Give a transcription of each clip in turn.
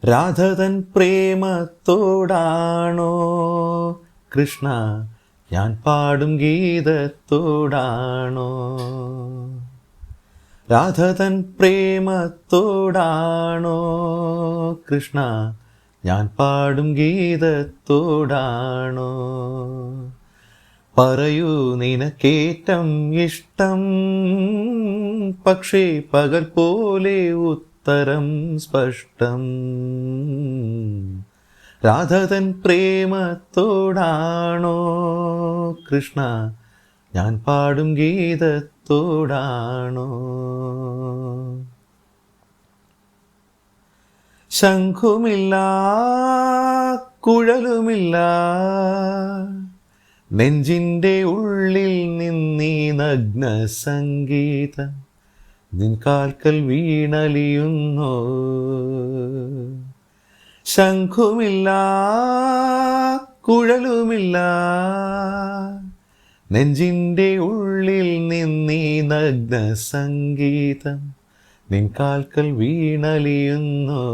രാധതൻ പ്രേമത്തോടാണോ കൃഷ്ണ ഞാൻ പാടും ഗീതത്തോടാണോ? രാധതൻ പ്രേമത്തോടാണോ കൃഷ്ണ ഞാൻ പാടും ഗീതത്തോടാണോ? പറയൂ നിനക്കേറ്റം ഇഷ്ടം, പക്ഷേ പകൽ പോലെ ഉത്തരം സ്പഷ്ടം. രാധതൻ പ്രേമത്തോടാണോ കൃഷ്ണ ഞാൻ പാടും ഗീതത്തോടാണോ? ശംഖുമില്ല കുഴലുമില്ല, നെഞ്ചിൻ്റെ ഉള്ളിൽ നിന്നീ നഗ്ന സംഗീതം നിൻ കാൽക്കൽ വീണലിയുന്നോ? ശംഖുമില്ല കുഴലുമില്ല, നെഞ്ചിൻ്റെ ഉള്ളിൽ നിന്നീ നഗ്ന സംഗീതം നിൻ കാൽക്കൽ വീണലിയുന്നോ?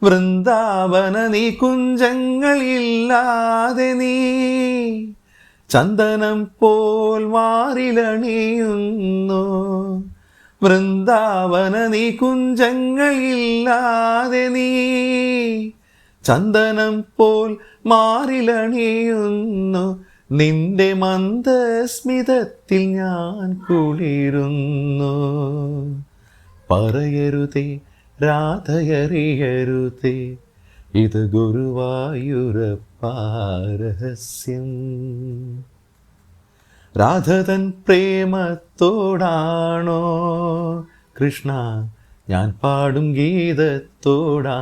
വൃന്ദാവന നീ കുഞ്ചങ്ങളില്ലാതെ നീ ചന്ദനം പോൽ മാറിലണിയുന്നു. വൃന്ദാവന നീ കുഞ്ചങ്ങളില്ലാതെ നീ ചന്ദനം പോൽ മാറിലണിയുന്നു. നിന്റെ മന്ദസ്മിതത്തിൽ ഞാൻ കുളിരുന്നു. പറയരുതേ രാധയറിയരുതേ, ഇത് ഗുരുവായൂരപ്പാ രഹസ്യം. രാധതൻ പ്രേമത്തോടാണോ കൃഷ്ണ ഞാൻ പാടും ഗീതത്തോടാണോ?